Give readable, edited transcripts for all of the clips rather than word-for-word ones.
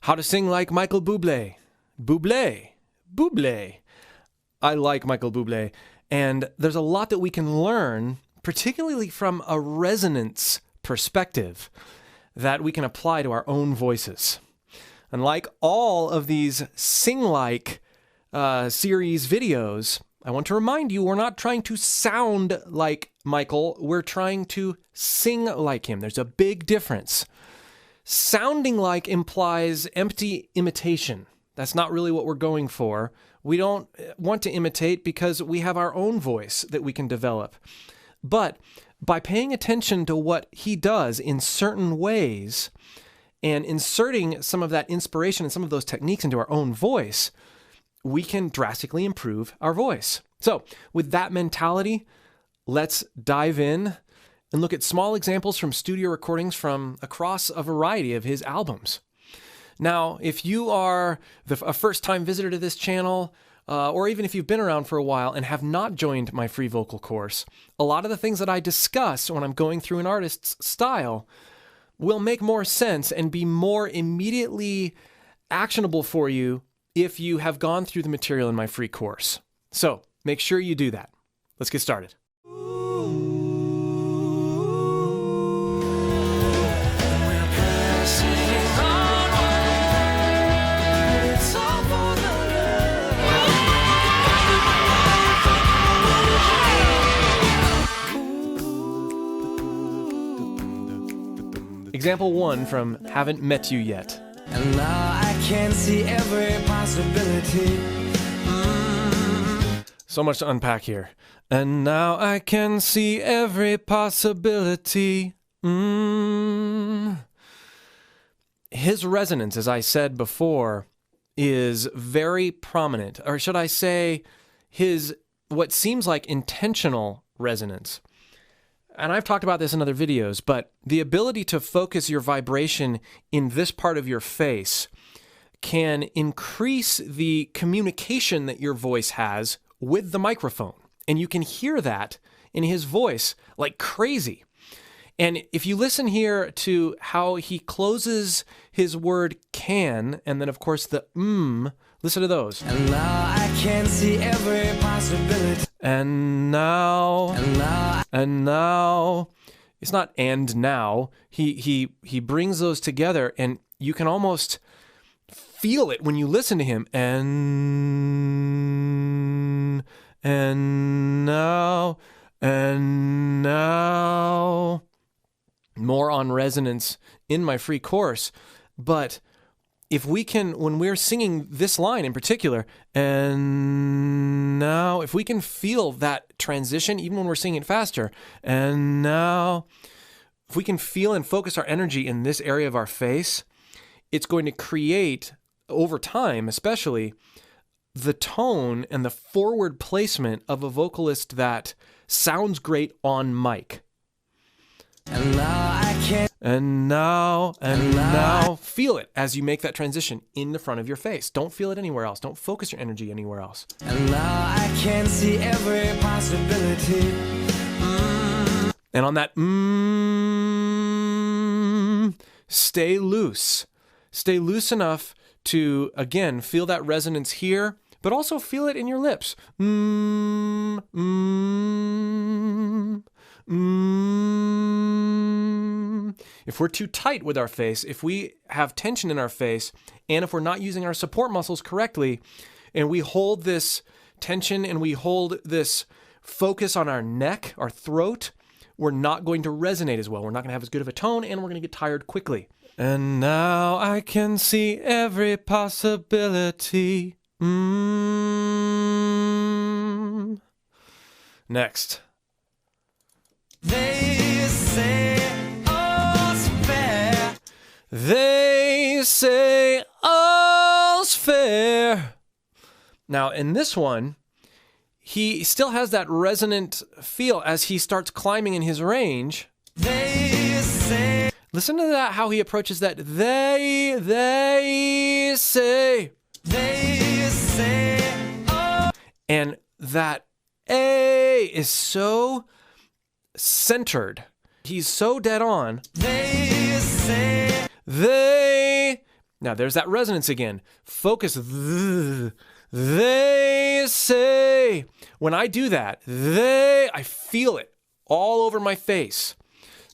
How to sing like Michael Bublé. Bublé. I like Michael Bublé. And there's a lot that we can learn, particularly from a resonance perspective, that we can apply to our own voices. And like all of these sing-like series videos, I want to remind you, we're not trying to sound like Michael. We're trying to sing like him. There's a big difference. Sounding like implies empty imitation. That's not really what we're going for. We don't want to imitate because we have our own voice that we can develop. But by paying attention to what he does in certain ways and inserting some of that inspiration and some of those techniques into our own voice, we can drastically improve our voice. So with that mentality, let's dive in and look at small examples from studio recordings from across a variety of his albums. Now, if you are a first-time visitor to this channel, or even if you've been around for a while and have not joined my free vocal course, a lot of the things that I discuss when I'm going through an artist's style will make more sense and be more immediately actionable for you if you have gone through the material in my free course. So make sure you do that. Let's get started. Example 1 from Haven't Met You Yet. And now I can see every possibility. So much to unpack here. And now I can see every possibility. His resonance, as I said before, is very prominent. Or should I say, his what seems like intentional resonance. And I've talked about this in other videos, but the ability to focus your vibration in this part of your face can increase the communication that your voice has with the microphone. And you can hear that in his voice like crazy. And if you listen here to how he closes his word can, and then of course the listen to those. And now I can see every possibility. And now. It's not and now. He brings those together, and you can almost feel it when you listen to him. And now. More on resonance in my free course. But if we can, when we're singing this line in particular, and now, if we can feel that transition, even when we're singing it faster, and now, if we can feel and focus our energy in this area of our face, it's going to create, over time especially, the tone and the forward placement of a vocalist that sounds great on mic. And now I can. And now, feel it as you make that transition in the front of your face. Don't feel it anywhere else. Don't focus your energy anywhere else. And now I can see every possibility. And on that stay loose. Stay loose enough to, again, feel that resonance here, but also feel it in your lips. If we're too tight with our face, if we have tension in our face, and if we're not using our support muscles correctly, and we hold this tension and we hold this focus on our neck, our throat, we're not going to resonate as well. We're not going to have as good of a tone, and we're going to get tired quickly. And now I can see every possibility. Next. They say all's fair. They say all's fair. Now, in this one, he still has that resonant feel as he starts climbing in his range. They say. Listen to that, how he approaches that. They say. They say. Oh. And that A is so centered. He's so dead on. They say. Now there's that resonance again. Focus. They say. When I do that, I feel it all over my face.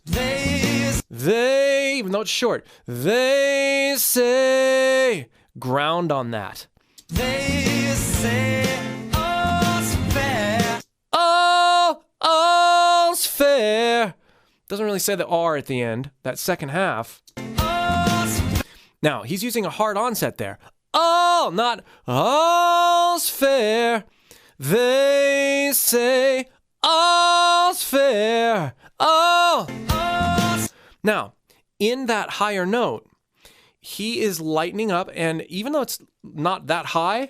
They, even though it's short, they say. Ground on that. They say all's fair. All's fair. Doesn't really say the R at the end, that second half. Now, he's using a hard onset there. All, not all's fair. They say all's fair. All. Now, in that higher note, he is lightening up, and even though it's not that high,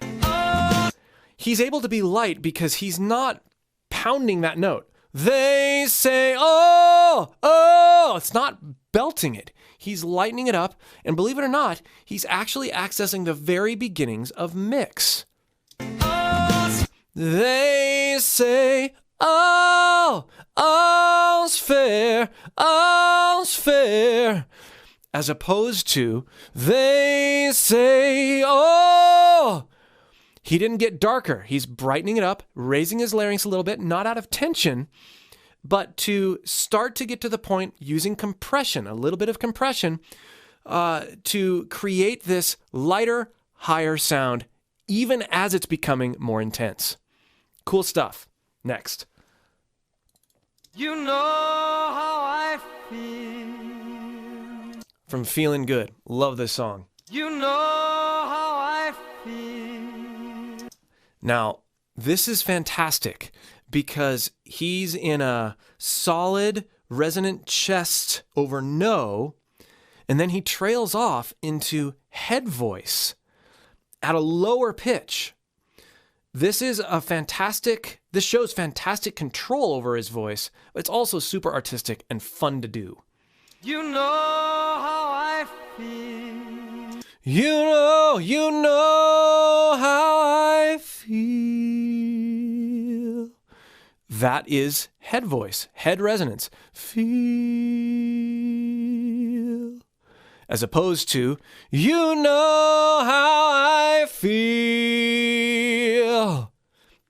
he's able to be light because he's not pounding that note. They say, oh, oh, it's not belting it. He's lightening it up, and believe it or not, he's actually accessing the very beginnings of mix. They say, oh, all's fair, all's fair. As opposed to, they say, oh. He didn't get darker. He's brightening it up, raising his larynx a little bit, not out of tension, but to start to get to the point using compression, a little bit of compression, to create this lighter, higher sound, even as it's becoming more intense. Cool stuff. Next. You know how I feel. From Feeling Good. Love this song. You know how I feel. Now, this is fantastic because he's in a solid resonant chest over no, and then he trails off into head voice at a lower pitch. This shows fantastic control over his voice, but it's also super artistic and fun to do. You know how I feel. You know how I feel. That is head voice, head resonance. Feel. As opposed to, you know how I feel.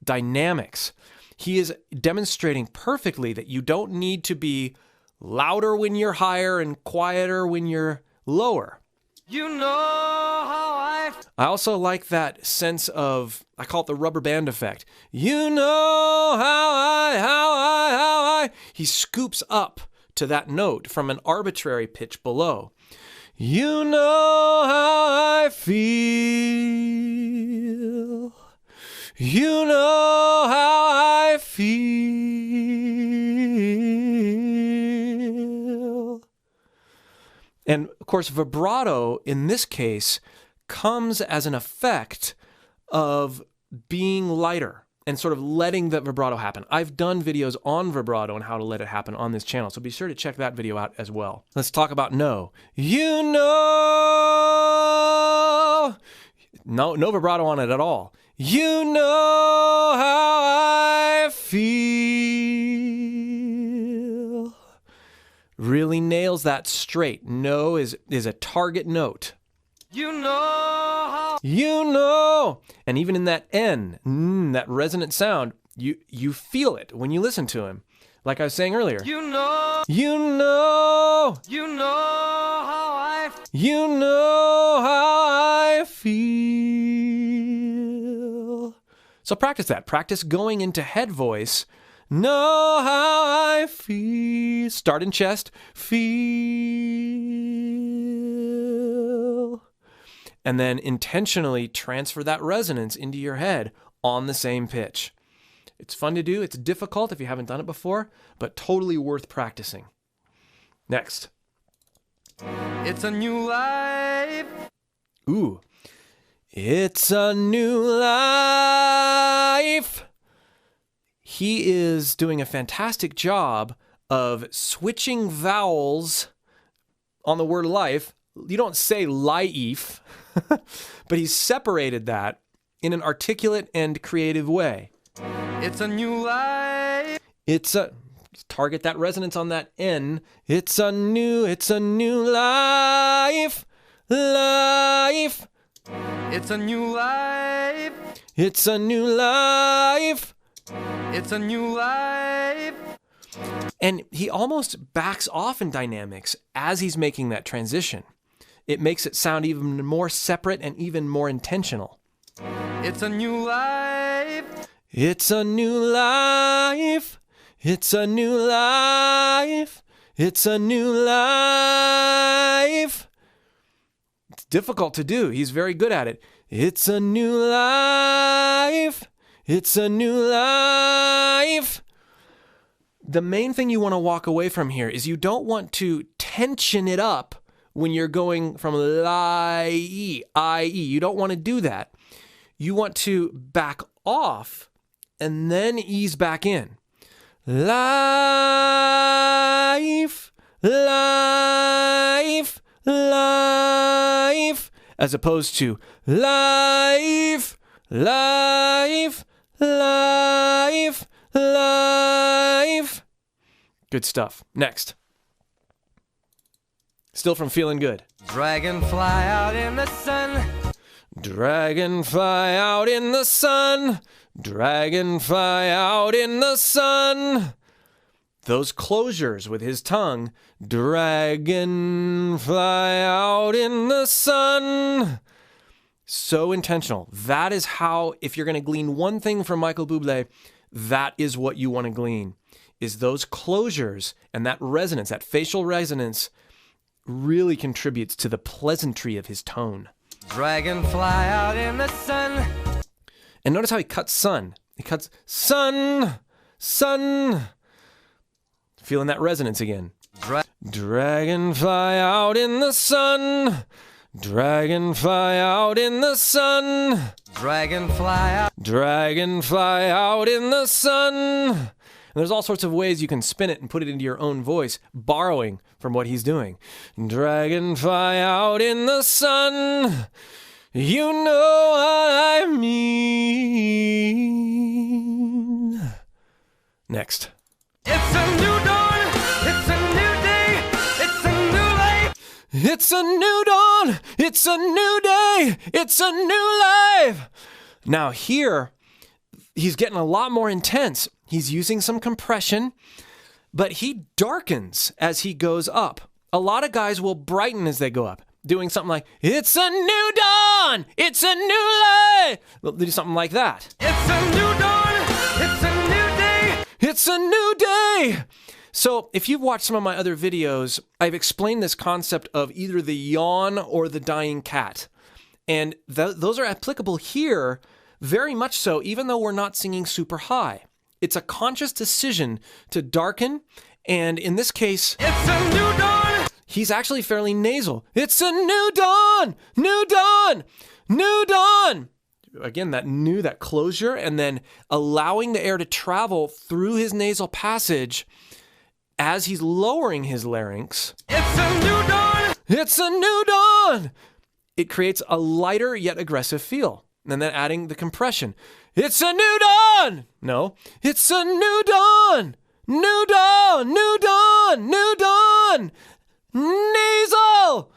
Dynamics. He is demonstrating perfectly that you don't need to be louder when you're higher and quieter when you're lower. You know how I also like that sense of, I call it the rubber band effect. You know how I. He scoops up to that note from an arbitrary pitch below. You know how I feel. You know how I feel. And of course, vibrato in this case comes as an effect of being lighter and sort of letting the vibrato happen. I've done videos on vibrato and how to let it happen on this channel, so be sure to check that video out as well. Let's talk about no. You know. No vibrato on it at all. You know how I feel. Really nails that straight. No is a target note. You know how. You know. And even in that N, that resonant sound, you feel it when you listen to him. Like I was saying earlier. You know. You know. You know how I. You know how I feel. So practice that. Practice going into head voice. Know how I feel. Start in chest. Feel. And then intentionally transfer that resonance into your head on the same pitch. It's fun to do. It's difficult if you haven't done it before, but totally worth practicing. Next. It's a new life. Ooh. It's a new life. He is doing a fantastic job of switching vowels on the word life. You don't say life, but he's separated that in an articulate and creative way. It's a new life. Target that resonance on that N. It's a new life. life. It's a new life. It's a new life. It's a new life. And he almost backs off in dynamics as he's making that transition. It makes it sound even more separate and even more intentional. It's a new life. It's a new life. It's a new life. It's a new life. It's difficult to do. He's very good at it. It's a new life. It's a new life. The main thing you want to walk away from here is you don't want to tension it up when you're going from lie, I-E. You don't want to do that. You want to back off and then ease back in. Life, life, life, as opposed to life, life, life, life. Good stuff. Next. Still from Feeling Good. Dragonfly out in the sun. Dragonfly out in the sun. Dragonfly out in the sun. Those closures with his tongue. Dragonfly out in the sun. So intentional. That is how, if you're going to glean one thing from Michael Bublé, that is what you want to glean, is those closures and that resonance, that facial resonance really contributes to the pleasantry of his tone. Dragonfly out in the sun. And notice how he cuts sun. He cuts sun, sun. Feeling that resonance again. Dragonfly out in the sun. Dragonfly out in the sun. Dragonfly out. Dragonfly out in the sun. And there's all sorts of ways you can spin it and put it into your own voice, borrowing from what he's doing. Dragonfly out in the sun. You know what I mean. Next. It's a new dawn. It's a new day. It's a new life. It's a new dawn. It's a new day. It's a new life. Now here, he's getting a lot more intense. He's using some compression, but he darkens as he goes up. A lot of guys will brighten as they go up, doing something like, it's a new dawn, it's a new light. They'll do something like that. It's a new dawn, it's a new day. It's a new day. So if you've watched some of my other videos, I've explained this concept of either the yawn or the dying cat. And those are applicable here very much so, even though we're not singing super high. It's a conscious decision to darken, and in this case, it's a new dawn. He's actually fairly nasal. It's a new dawn, new dawn, new dawn. Again, that closure, and then allowing the air to travel through his nasal passage as he's lowering his larynx. It's a new dawn. It's a new dawn. It creates a lighter yet aggressive feel. And then adding the compression. It's a new dawn! No. It's a new dawn! New dawn! New dawn! New dawn! Nasal!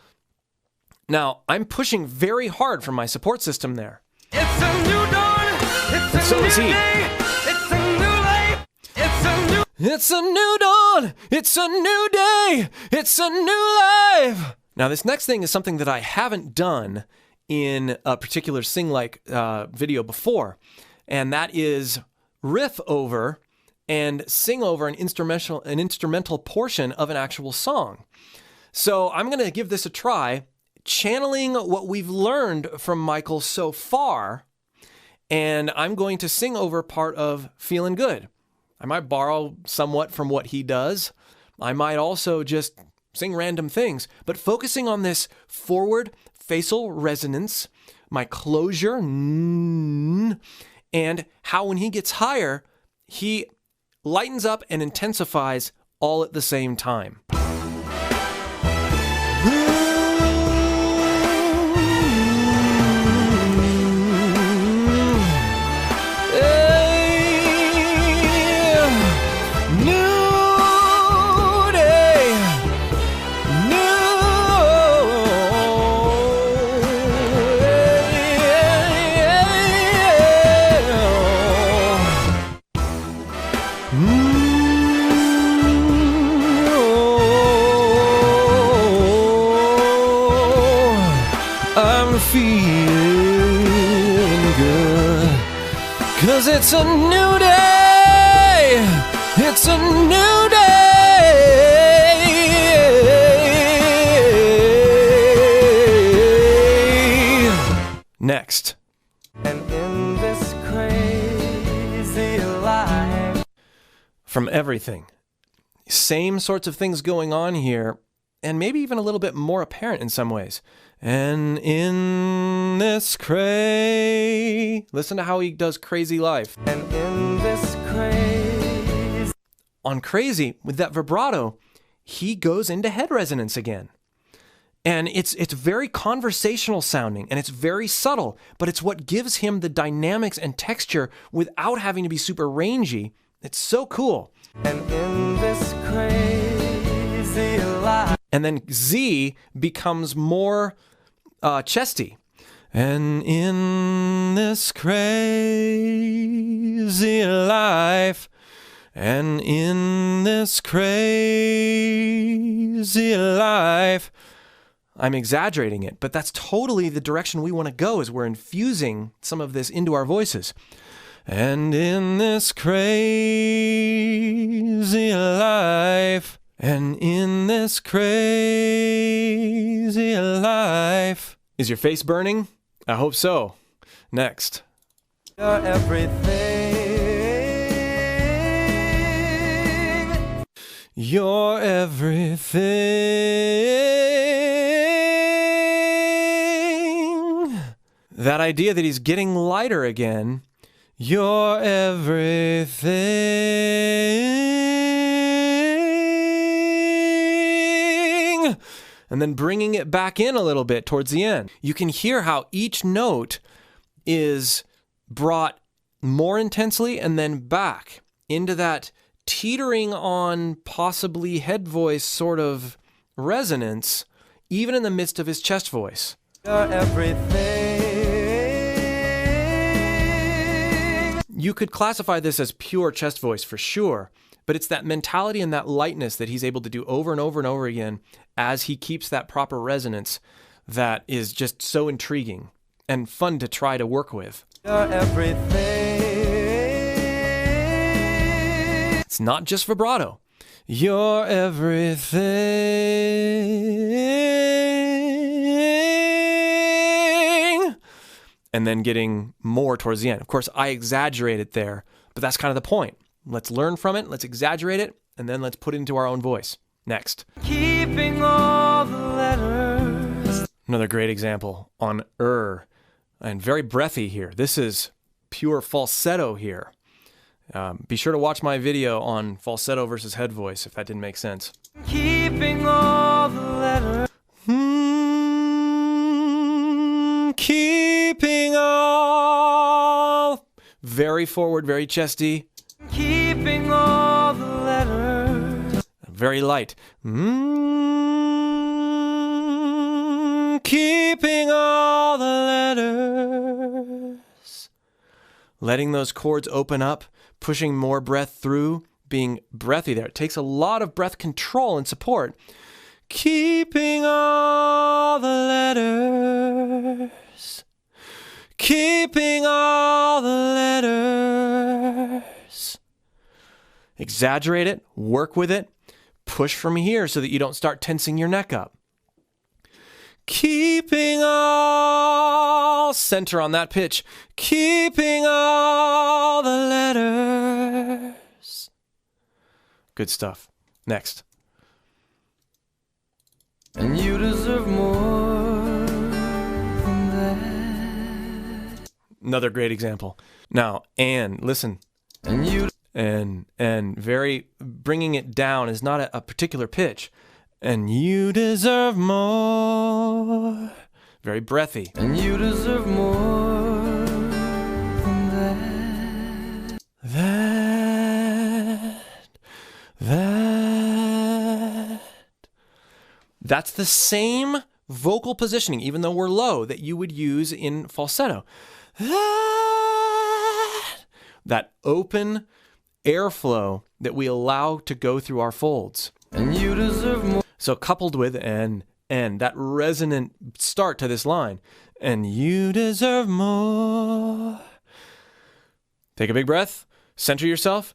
Now, I'm pushing very hard from my support system there. It's a new dawn! It's a And so new is he. day! It's a new life! It's a new... It's a new dawn! It's a new day! It's a new life! Now, this next thing is something that I haven't done in a particular sing-like video before, and that is riff over and sing over an instrumental portion of an actual song. So I'm going to give this a try, channeling what we've learned from Michael so far, and I'm going to sing over part of Feeling Good. I might borrow somewhat from what he does. I might also just sing random things, but focusing on this forward facial resonance, my closure, and how when he gets higher, he lightens up and intensifies all at the same time. I'm feeling good. 'Cause it's a new day. It's a new day. Next. And in this crazy life. From everything. Same sorts of things going on here, and maybe even a little bit more apparent in some ways. And in this listen to how he does crazy life. And in this crazy. On crazy, with that vibrato, he goes into head resonance again. And it's very conversational sounding, and it's very subtle, but it's what gives him the dynamics and texture without having to be super rangy. It's so cool. And in this crazy life. And then Z becomes more chesty. And in this crazy life, and in this crazy life, I'm exaggerating it, but that's totally the direction we want to go, is we're infusing some of this into our voices. And in this crazy life, and in this crazy life. Is your face burning? I hope so. Next. You're everything. You're everything. That idea that he's getting lighter again. You're everything. And then bringing it back in a little bit towards the end. You can hear how each note is brought more intensely and then back into that teetering on possibly head voice sort of resonance, even in the midst of his chest voice. You're everything. You could classify this as pure chest voice for sure, but it's that mentality and that lightness that he's able to do over and over and over again as he keeps that proper resonance that is just so intriguing and fun to try to work with. You're everything. It's not just vibrato. You're everything. And then getting more towards the end. Of course, I exaggerate it there, but that's kind of the point. Let's learn from it, let's exaggerate it, and then let's put it into our own voice. Next. Keeping all the letters. Another great example on and very breathy here. This is pure falsetto here. Be sure to watch my video on falsetto versus head voice if that didn't make sense. Keeping all the letters. Keeping all. Very forward, very chesty. Keeping all the letters. Very light. Keeping all the letters. Letting those chords open up, pushing more breath through, being breathy there. It takes a lot of breath control and support. Keeping all the letters. Keeping all the letters. Exaggerate it, work with it, push from here so that you don't start tensing your neck up. Keeping all, center on that pitch. Keeping all the letters. Good stuff. Next. And you deserve more than that. Another great example. Now, listen. And you. And very, bringing it down is not a particular pitch. And you deserve more. Very breathy. And you deserve more than that. That's the same vocal positioning, even though we're low, that you would use in falsetto. That open airflow that we allow to go through our folds. And you deserve more. So coupled with and that resonant start to this line. And you deserve more. Take a big breath. Center yourself.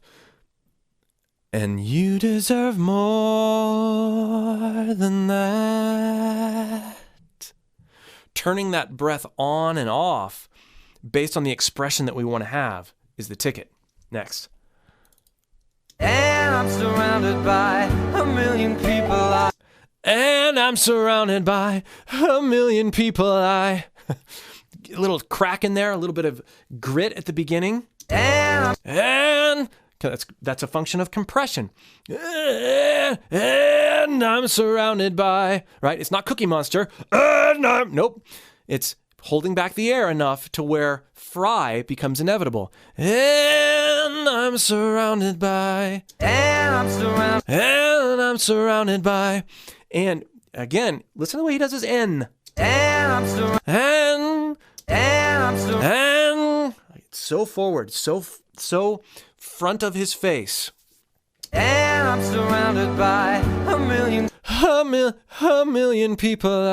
And you deserve more than that. Turning that breath on and off based on the expression that we want to have is the ticket. Next. And I'm surrounded by a million people. And I'm surrounded by a million people. A little crack in there, a little bit of grit at the beginning. And that's a function of compression. And I'm surrounded by, right? It's not Cookie Monster. Nope. It's holding back the air enough to where fry becomes inevitable. And I'm surrounded by. And I'm surrounded by. And again, listen to the way he does his N. And it's so forward, so front of his face. And I'm surrounded by a million people.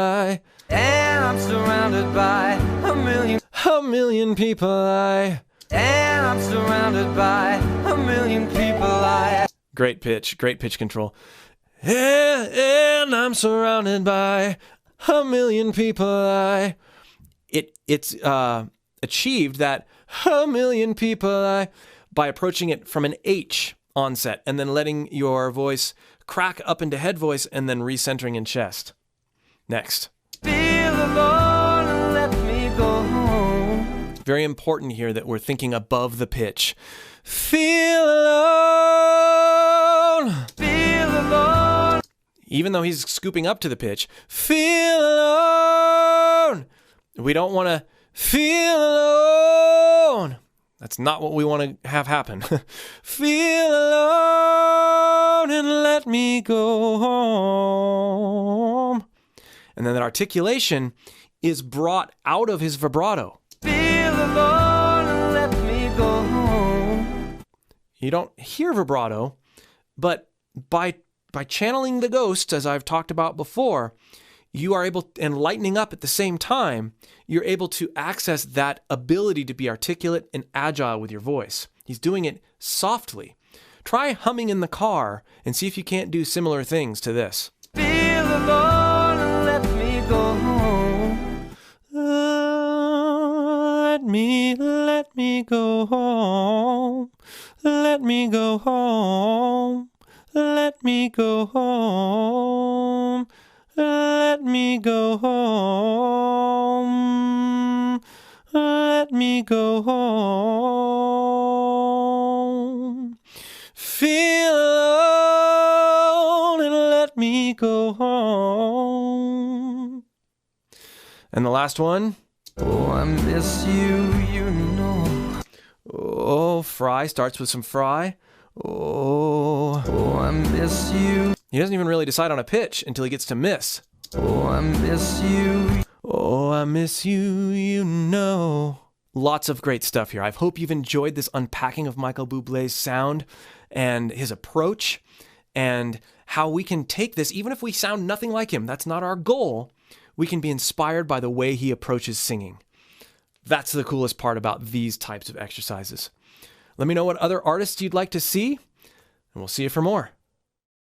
And I'm surrounded by a million people. And I'm surrounded by a million people. Great pitch control. And I'm surrounded by a million people. It's achieved that a million people by approaching it from an H onset and then letting your voice crack up into head voice and then recentering in chest. Next. Feel alone and let me go home. Very important here that we're thinking above the pitch. Feel alone. Feel alone. Even though he's scooping up to the pitch. Feel alone. We don't want to feel alone. That's not what we want to have happen. Feel alone and let me go home. And then that articulation is brought out of his vibrato. Feel alone and let me go home. You don't hear vibrato, but by channeling the ghosts, as I've talked about before, you are able, and lightening up at the same time, you're able to access that ability to be articulate and agile with your voice. He's doing it softly. Try humming in the car and see if you can't do similar things to this. Feel alone and let me go home. Let me go home. Let me go home. Let me go home. Let me go home. Let me go home. Feel alone and let me go home. And the last one. Oh, I miss you, you know. Oh, fry starts with some fry. Oh, I miss you. He doesn't even really decide on a pitch until he gets to miss. Oh, I miss you. Oh, I miss you, you know. Lots of great stuff here. I hope you've enjoyed this unpacking of Michael Bublé's sound and his approach and how we can take this, even if we sound nothing like him, that's not our goal, we can be inspired by the way he approaches singing. That's the coolest part about these types of exercises. Let me know what other artists you'd like to see, and we'll see you for more.